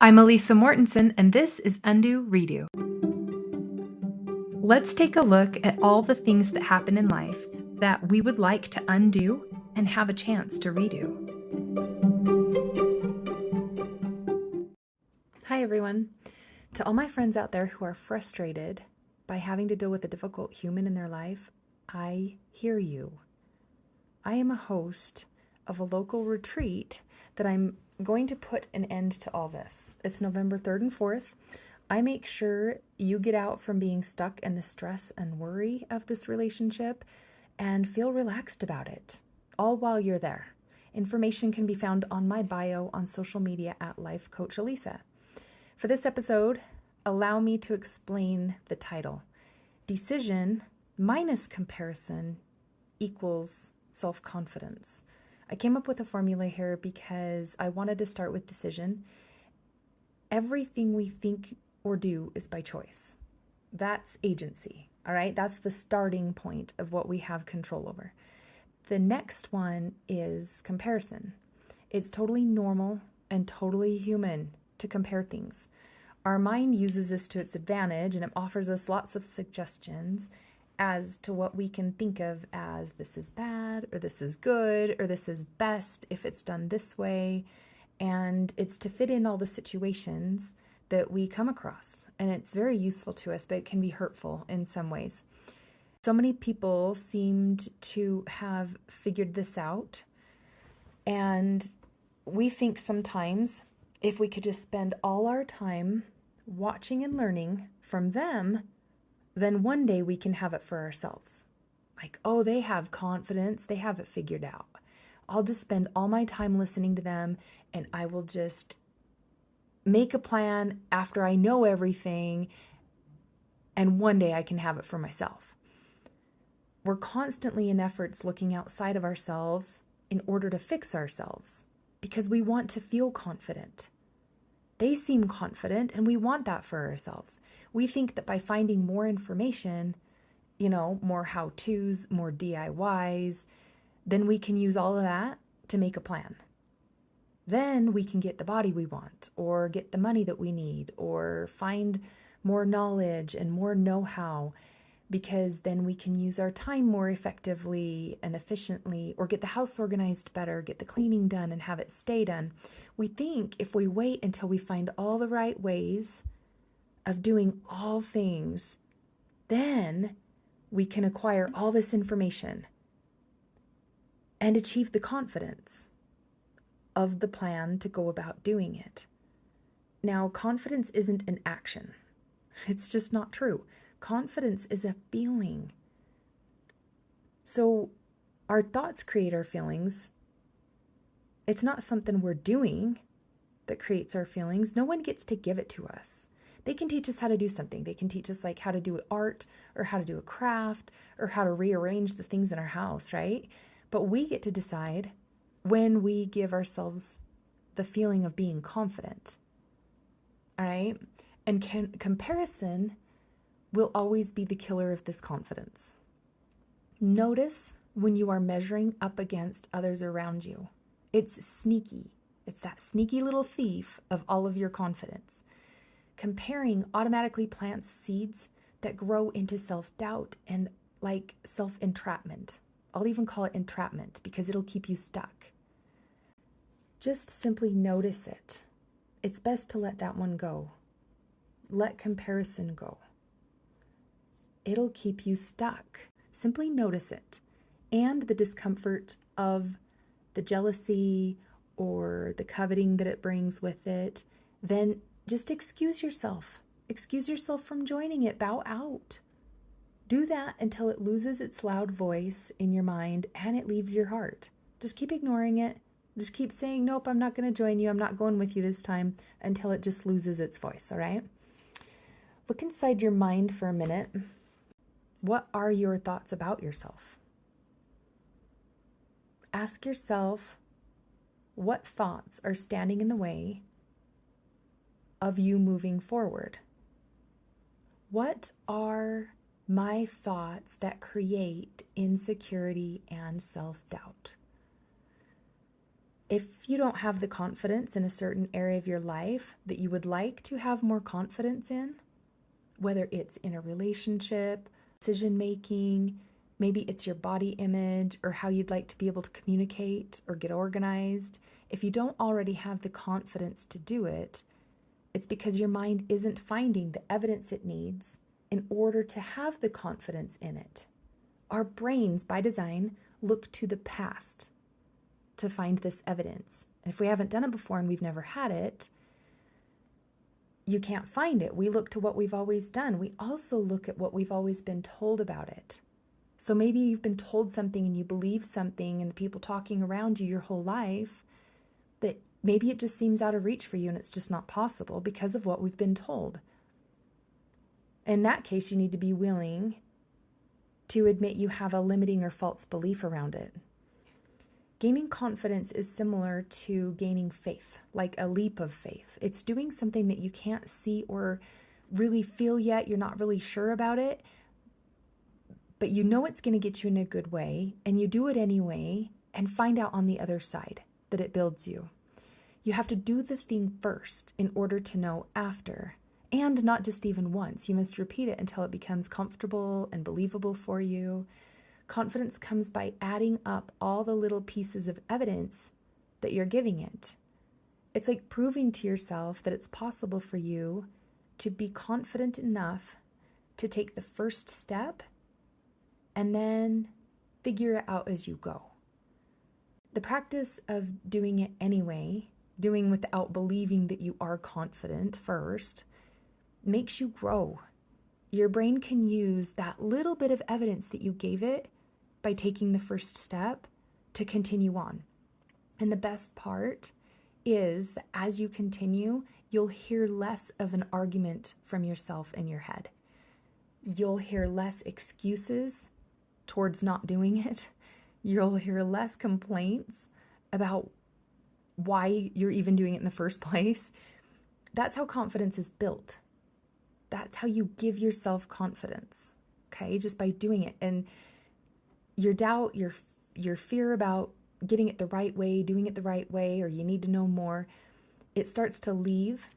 I'm Elisa Mortensen, and this is Undo Redo. Let's take a look at all the things that happen in life that we would like to undo and have a chance to redo. Hi, everyone. To all my friends out there who are frustrated by having to deal with a difficult human in their life, I hear you. I am a host of a local retreat that I'm going to put an end to all this. It's November 3rd and 4th. I make sure you get out from being stuck in the stress and worry of this relationship and feel relaxed about it, all while you're there. Information can be found on my bio on social media at Life Coach Elisa. For this episode, allow me to explain the title. Decision minus comparison equals self-confidence. I came up with a formula here because I wanted to start with decision. Everything we think or do is by choice. That's agency, all right? That's the starting point of what we have control over. The next one is comparison. It's totally normal and totally human to compare things. Our mind uses this to its advantage, and it offers us lots of suggestions as to what we can think of as this is bad, or this is good, or this is best if it's done this way. And it's to fit in all the situations that we come across. And it's very useful to us, but it can be hurtful in some ways. So many people seemed to have figured this out. And we think sometimes if we could just spend all our time watching and learning from them, then one day we can have it for ourselves. Like, oh, they have confidence, they have it figured out. I'll just spend all my time listening to them, and I will just make a plan after I know everything, and one day I can have it for myself. We're constantly in efforts looking outside of ourselves in order to fix ourselves because we want to feel confident. They seem confident, and we want that for ourselves. We think that by finding more information, more how-tos, more DIYs, then we can use all of that to make a plan. Then we can get the body we want, or get the money that we need, or find more knowledge and more know-how, because then we can use our time more effectively and efficiently, or get the house organized better, get the cleaning done and have it stay done. We think if we wait until we find all the right ways of doing all things, then we can acquire all this information and achieve the confidence of the plan to go about doing it. Now, confidence isn't an action. It's just not true. Confidence is a feeling. So our thoughts create our feelings. It's not something we're doing that creates our feelings. No one gets to give it to us. They can teach us how to do something. They can teach us like how to do art, or how to do a craft, or how to rearrange the things in our house, right? But we get to decide when we give ourselves the feeling of being confident. All right? And comparison will always be the killer of this confidence. Notice when you are measuring up against others around you. It's sneaky. It's that sneaky little thief of all of your confidence. Comparing automatically plants seeds that grow into self-doubt and like self-entrapment. I'll even call it entrapment because it'll keep you stuck. Just simply notice it. It's best to let that one go. Let comparison go. It'll keep you stuck. Simply notice it. And the discomfort of the jealousy or the coveting that it brings with it. Then just excuse yourself. Excuse yourself from joining it. Bow out. Do that until it loses its loud voice in your mind and it leaves your heart. Just keep ignoring it. Just keep saying, nope, I'm not going to join you. I'm not going with you this time, until it just loses its voice, all right? Look inside your mind for a minute. What are your thoughts about yourself? Ask yourself, what thoughts are standing in the way of you moving forward? What are my thoughts that create insecurity and self-doubt? If you don't have the confidence in a certain area of your life that you would like to have more confidence in, whether it's in a relationship, decision making, maybe it's your body image or how you'd like to be able to communicate or get organized, if you don't already have the confidence to do it, it's because your mind isn't finding the evidence it needs in order to have the confidence in it. Our brains, by design, look to the past to find this evidence. And if we haven't done it before and we've never had it, you can't find it. We look to what we've always done. We also look at what we've always been told about it. So maybe you've been told something and you believe something, and the people talking around you your whole life, that maybe it just seems out of reach for you and it's just not possible because of what we've been told. In that case, you need to be willing to admit you have a limiting or false belief around it. Gaining confidence is similar to gaining faith, like a leap of faith. It's doing something that you can't see or really feel yet. You're not really sure about it, but you know it's going to get you in a good way, and you do it anyway and find out on the other side that it builds you. You have to do the thing first in order to know after, and not just even once. You must repeat it until it becomes comfortable and believable for you. Confidence comes by adding up all the little pieces of evidence that you're giving it. It's like proving to yourself that it's possible for you to be confident enough to take the first step and then figure it out as you go. The practice of doing it anyway, doing without believing that you are confident first, makes you grow. Your brain can use that little bit of evidence that you gave it by taking the first step to continue on. And the best part is that as you continue, you'll hear less of an argument from yourself in your head. You'll hear less excuses towards not doing it. You'll hear less complaints about why you're even doing it in the first place. That's how confidence is built. That's how you give yourself confidence, okay? Just by doing it. And your doubt, your fear about getting it the right way, doing it the right way, or you need to know more, it starts to leave.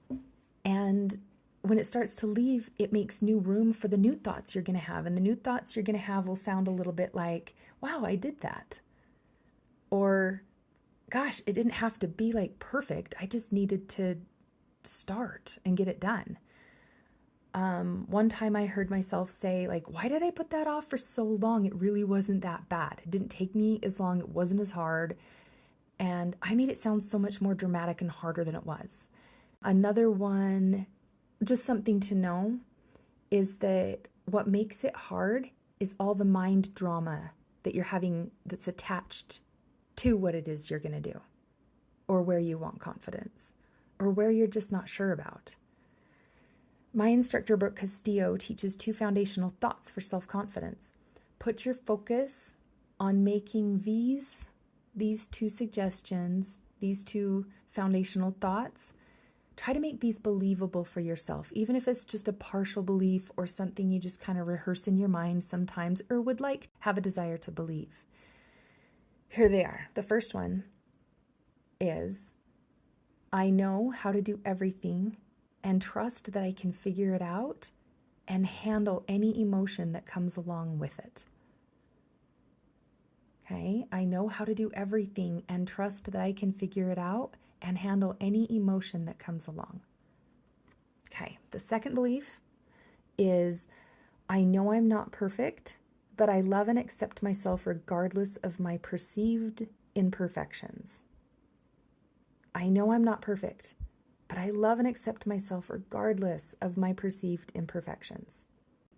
And when it starts to leave, it makes new room for the new thoughts you're going to have. And the new thoughts you're going to have will sound a little bit like, wow, I did that. Or, gosh, it didn't have to be like perfect. I just needed to start and get it done. One time I heard myself say, like, why did I put that off for so long? It really wasn't that bad. It didn't take me as long. It wasn't as hard. And I made it sound so much more dramatic and harder than it was. Another one, just something to know, is that what makes it hard is all the mind drama that you're having that's attached to what it is you're going to do, or where you want confidence, or where you're just not sure about. My instructor, Brooke Castillo, teaches 2 foundational thoughts for self-confidence. Put your focus on making these 2 suggestions, these 2 foundational thoughts. Try to make these believable for yourself, even if it's just a partial belief or something you just kind of rehearse in your mind sometimes or would like have a desire to believe. Here they are. The first one is, I know how to do everything and trust that I can figure it out and handle any emotion that comes along with it. Okay, I know how to do everything and trust that I can figure it out and handle any emotion that comes along. Okay, the second belief is, I know I'm not perfect, but I love and accept myself regardless of my perceived imperfections. I know I'm not perfect, but I love and accept myself regardless of my perceived imperfections.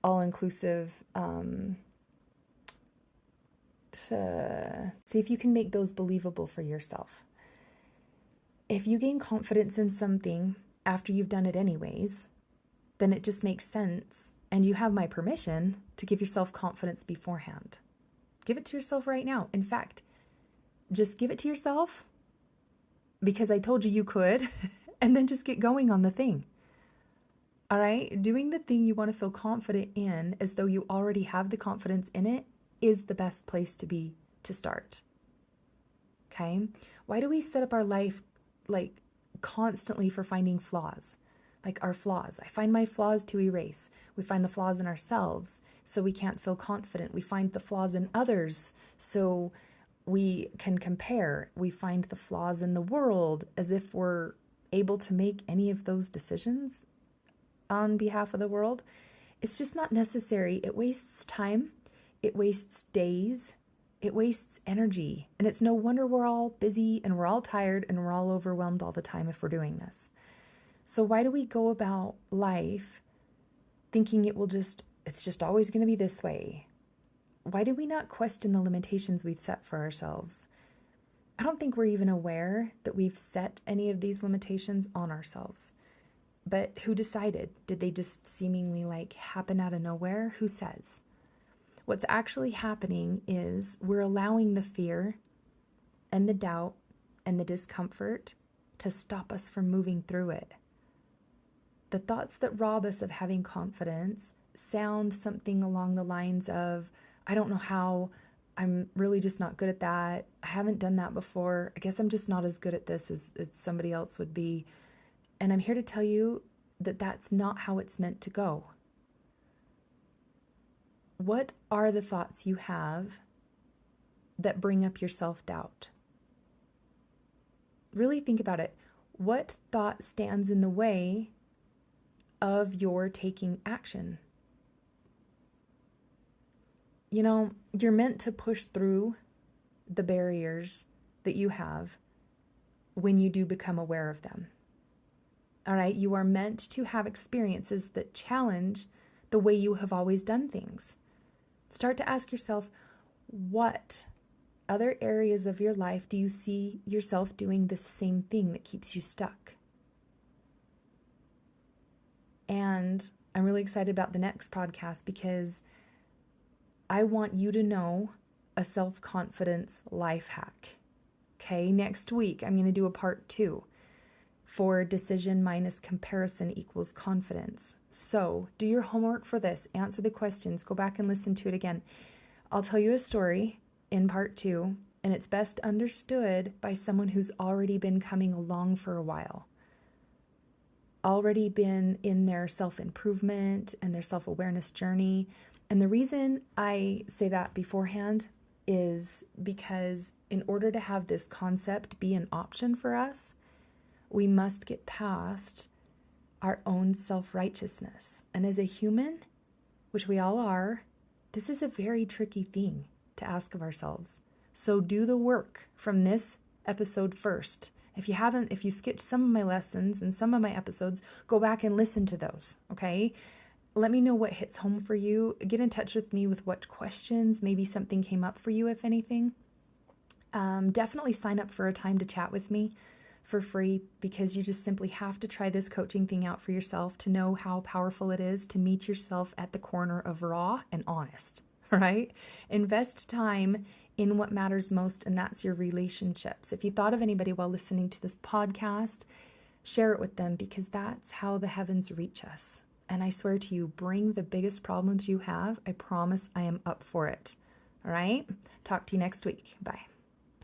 All-inclusive, to see if you can make those believable for yourself. If you gain confidence in something after you've done it anyways, then it just makes sense, and you have my permission to give yourself confidence beforehand. Give it to yourself right now. In fact, just give it to yourself because I told you could, and then just get going on the thing. All right? Doing the thing you want to feel confident in as though you already have the confidence in it is the best place to be to start. Okay? Why do we set up our life like constantly for finding flaws? Like our flaws. I find my flaws to erase. We find the flaws in ourselves so we can't feel confident. We find the flaws in others so we can compare. We find the flaws in the world as if we're able to make any of those decisions on behalf of the world. It's just not necessary. It wastes time. It wastes days. It wastes energy. And it's no wonder we're all busy and we're all tired and we're all overwhelmed all the time if we're doing this. So why do we go about life thinking it's just always going to be this way? Why do we not question the limitations we've set for ourselves? I don't think we're even aware that we've set any of these limitations on ourselves. But who decided? Did they just seemingly happen out of nowhere? Who says? What's actually happening is we're allowing the fear and the doubt and the discomfort to stop us from moving through it. The thoughts that rob us of having confidence sound something along the lines of, I don't know how, I'm really just not good at that. I haven't done that before. I guess I'm just not as good at this as somebody else would be. And I'm here to tell you that that's not how it's meant to go. What are the thoughts you have that bring up your self-doubt? Really think about it. What thought stands in the way of your taking action? You know, you're meant to push through the barriers that you have when you do become aware of them. All right, you are meant to have experiences that challenge the way you have always done things. Start to ask yourself, what other areas of your life do you see yourself doing the same thing that keeps you stuck? And I'm really excited about the next podcast because I want you to know a self-confidence life hack. Okay, next week I'm going to do a part 2 for decision minus comparison equals confidence. So do your homework for this, answer the questions, go back and listen to it again. I'll tell you a story in part 2, and it's best understood by someone who's already been coming along for a while. Already been in their self-improvement and their self-awareness journey. And the reason I say that beforehand is because in order to have this concept be an option for us, we must get past our own self-righteousness. And as a human, which we all are, this is a very tricky thing to ask of ourselves. So do the work from this episode first. If you skipped some of my lessons and some of my episodes, go back and listen to those, okay? Let me know what hits home for you. Get in touch with me with what questions, maybe something came up for you, if anything. Definitely sign up for a time to chat with me for free, because you just simply have to try this coaching thing out for yourself to know how powerful it is to meet yourself at the corner of raw and honest, right? Invest time in what matters most, and that's your relationships. If you thought of anybody while listening to this podcast, share it with them, because that's how the heavens reach us. And I swear to you, bring the biggest problems you have. I promise I am up for it. All right? Talk to you next week. Bye.